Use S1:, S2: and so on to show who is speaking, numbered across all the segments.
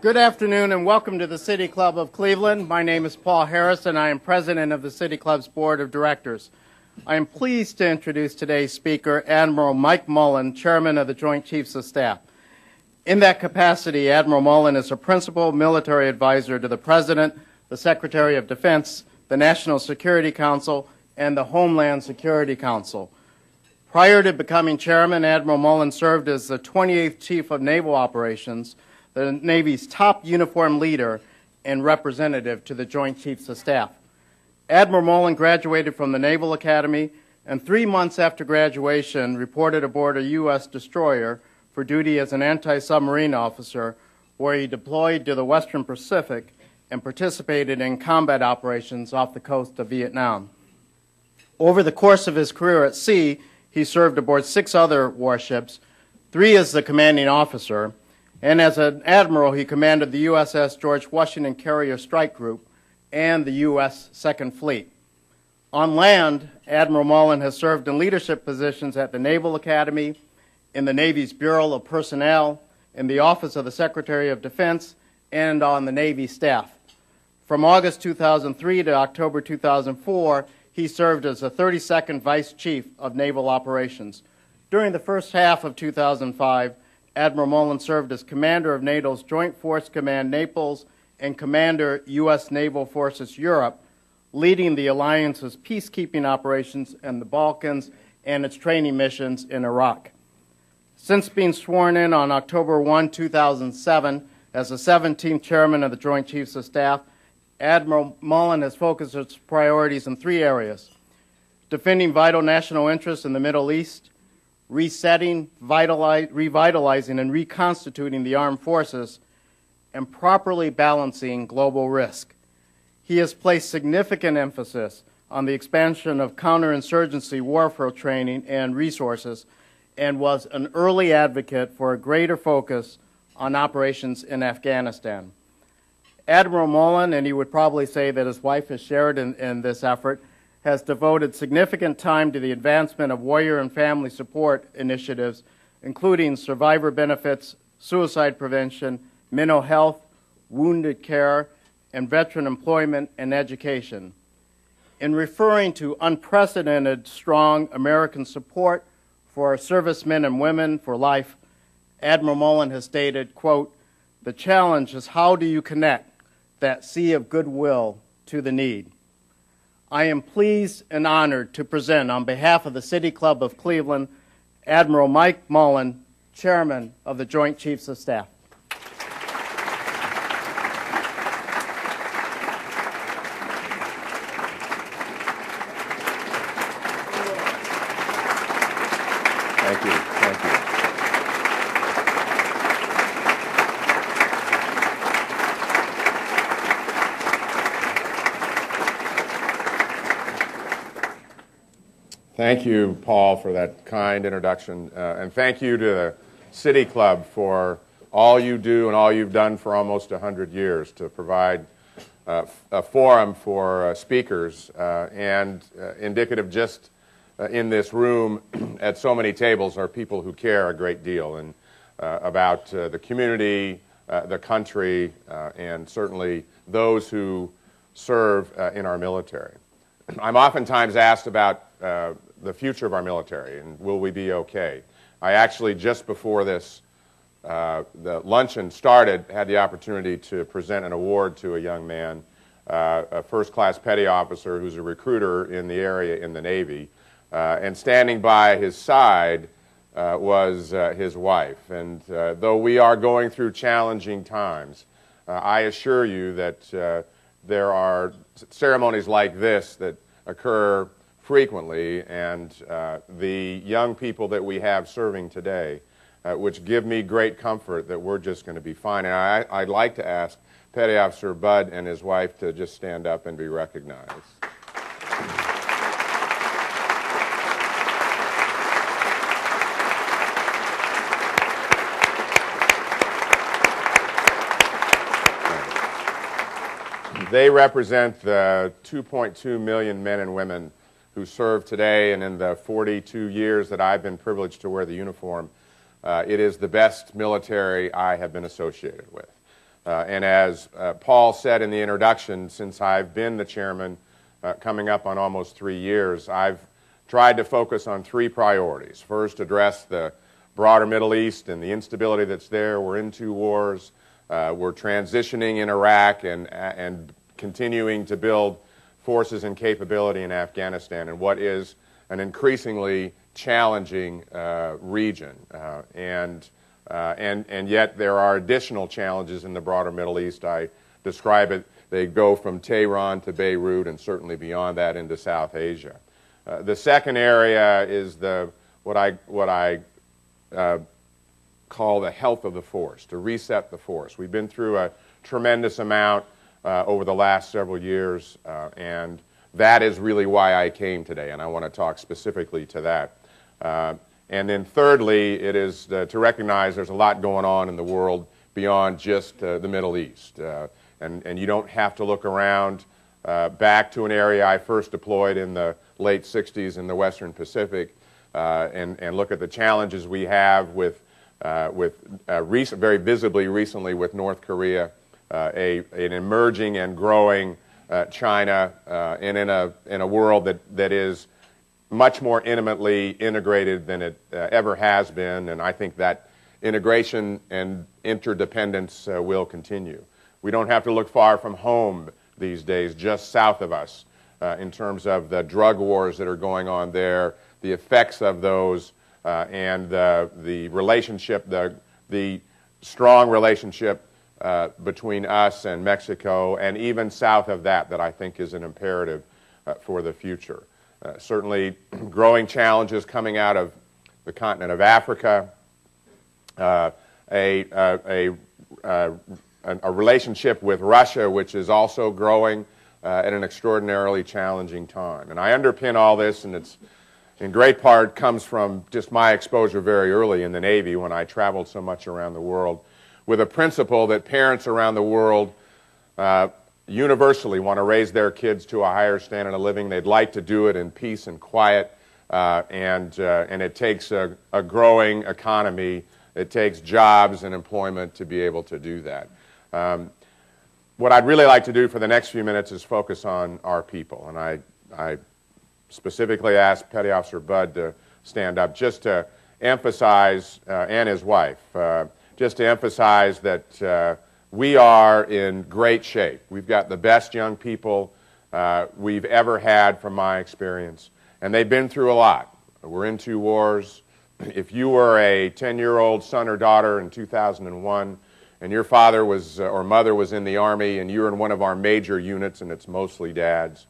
S1: Good afternoon and welcome to the City Club of Cleveland. My name is Paul Harris and I am president of the City Club's Board of Directors. I am pleased to introduce today's speaker, Admiral Mike Mullen, Chairman of the Joint Chiefs of Staff. In that capacity, Admiral Mullen is a principal military advisor to the President, the Secretary of Defense, the National Security Council, and the Homeland Security Council. Prior to becoming chairman, Admiral Mullen served as the 28th Chief of Naval Operations, the Navy's top uniformed leader and representative to the Joint Chiefs of Staff. Admiral Mullen graduated from the Naval Academy and 3 months after graduation reported aboard a U.S. destroyer for duty as an anti-submarine officer, where he deployed to the Western Pacific and participated in combat operations off the coast of Vietnam. Over the course of his career at sea, he served aboard 6 other warships, 3 as the commanding officer, and as an admiral, he commanded the USS George Washington Carrier Strike Group and the U.S. Second Fleet. On land, Admiral Mullen has served in leadership positions at the Naval Academy, in the Navy's Bureau of Personnel, in the Office of the Secretary of Defense, and on the Navy staff. From August 2003 to October 2004, he served as the 32nd Vice Chief of Naval Operations. During the first half of 2005, Admiral Mullen served as Commander of NATO's Joint Force Command Naples and Commander U.S. Naval Forces Europe, leading the alliance's peacekeeping operations in the Balkans and its training missions in Iraq. Since being sworn in on October 1, 2007, as the 17th Chairman of the Joint Chiefs of Staff, Admiral Mullen has focused its priorities in 3 areas: defending vital national interests in the Middle East, resetting, revitalizing, and reconstituting the armed forces, and properly balancing global risk. He has placed significant emphasis on the expansion of counterinsurgency warfare training and resources, and was an early advocate for a greater focus on operations in Afghanistan. Admiral Mullen, and he would probably say that his wife has shared in this effort, has devoted significant time to the advancement of warrior and family support initiatives, including survivor benefits, suicide prevention, mental health, wounded care, and veteran employment and education. In referring to unprecedented strong American support for our servicemen and women for life, Admiral Mullen has stated, quote, "The challenge is how do you connect that sea of goodwill to the need." I am pleased and honored to present, on behalf of the City Club of Cleveland, Admiral Mike Mullen, Chairman of the Joint Chiefs of Staff.
S2: Thank you. Thank you. Thank you, Paul, for that kind introduction, and thank you to the City Club for all you do and all you've done for almost 100 years to provide a forum for speakers, and indicative just in this room at so many tables are people who care a great deal and about the community, the country, and certainly those who serve in our military. I'm oftentimes asked about the future of our military and will we be okay. I actually, just before this, the luncheon started, had the opportunity to present an award to a young man, a first-class petty officer who's a recruiter in the area in the Navy, and standing by his side was his wife. And though we are going through challenging times, I assure you that there are ceremonies like this that occur frequently, and the young people that we have serving today, which give me great comfort that we're just going to be fine. And I'd like to ask Petty Officer Bud and his wife to just stand up and be recognized. They represent the 2.2 million men and women who serve today, and in the 42 years that I've been privileged to wear the uniform, it is the best military I have been associated with. And as Paul said in the introduction, since I've been the chairman coming up on almost 3 years, I've tried to focus on 3 priorities. First, address the broader Middle East and the instability that's there. We're in 2 wars. We're transitioning in Iraq and continuing to build forces and capability in Afghanistan in what is an increasingly challenging region. And yet there are additional challenges in the broader Middle East. I describe it, they go from Tehran to Beirut and certainly beyond that into South Asia. The second area is what I call the health of the force, to reset the force. We've been through a tremendous amount over the last several years, and that is really why I came today, and I want to talk specifically to that. And then thirdly, it is to recognize there's a lot going on in the world beyond just the Middle East. And you don't have to look around back to an area I first deployed in the late 60s in the Western Pacific and look at the challenges we have with very visibly recently with North Korea, an emerging and growing China, and in a world that is much more intimately integrated than it ever has been, and I think that integration and interdependence will continue. We don't have to look far from home these days, just south of us, in terms of the drug wars that are going on there, the effects of those, and the relationship, the strong relationship between us and Mexico, and even south of that I think is an imperative for the future. Certainly growing challenges coming out of the continent of Africa, a relationship with Russia which is also growing at an extraordinarily challenging time. And I underpin all this, and it's in great part comes from just my exposure very early in the Navy when I traveled so much around the world, with a principle that parents around the world universally want to raise their kids to a higher standard of living. They'd like to do it in peace and quiet, and it takes a growing economy. It takes jobs and employment to be able to do that. What I'd really like to do for the next few minutes is focus on our people, and I specifically asked Petty Officer Bud to stand up just to emphasize, and his wife, just to emphasize that we are in great shape. We've got the best young people we've ever had from my experience, and they've been through a lot. We're in 2 wars. If you were a 10-year-old son or daughter in 2001 and your father was or mother was in the Army and you're in one of our major units, and it's mostly dads,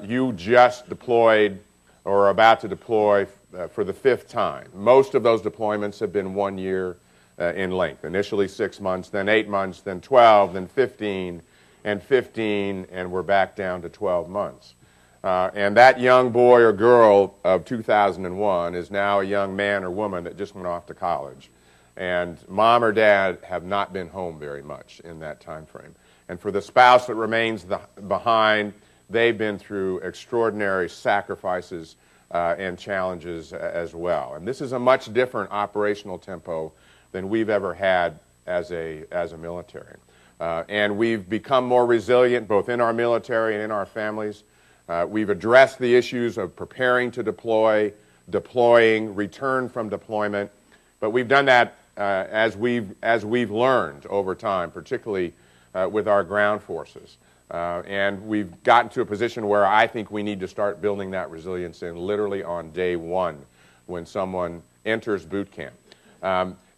S2: you just deployed or are about to deploy for the 5th time. Most of those deployments have been 1 year in length. Initially 6 months, then 8 months, then 12, then 15, and 15, and we're back down to 12 months. And that young boy or girl of 2001 is now a young man or woman that just went off to college. And mom or dad have not been home very much in that time frame. And for the spouse that remains behind, they've been through extraordinary sacrifices and challenges as well. And this is a much different operational tempo than we've ever had as a military. And we've become more resilient both in our military and in our families. We've addressed the issues of preparing to deploy, deploying, return from deployment, but we've done that as we've learned over time, particularly with our ground forces. And we've gotten to a position where I think we need to start building that resilience in literally on day 1 when someone enters boot camp.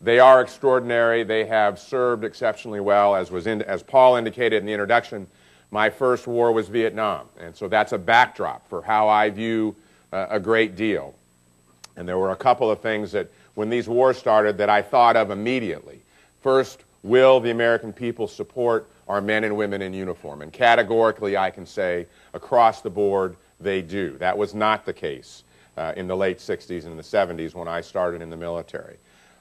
S2: They are extraordinary. They have served exceptionally well. As Paul indicated in the introduction, my first war was Vietnam, and so that's a backdrop for how I view a great deal. And there were a couple of things that, when these wars started, that I thought of immediately. First, will the American people support our men and women in uniform? And categorically, I can say, across the board, they do. That was not the case in the late 60s and the 70s when I started in the military.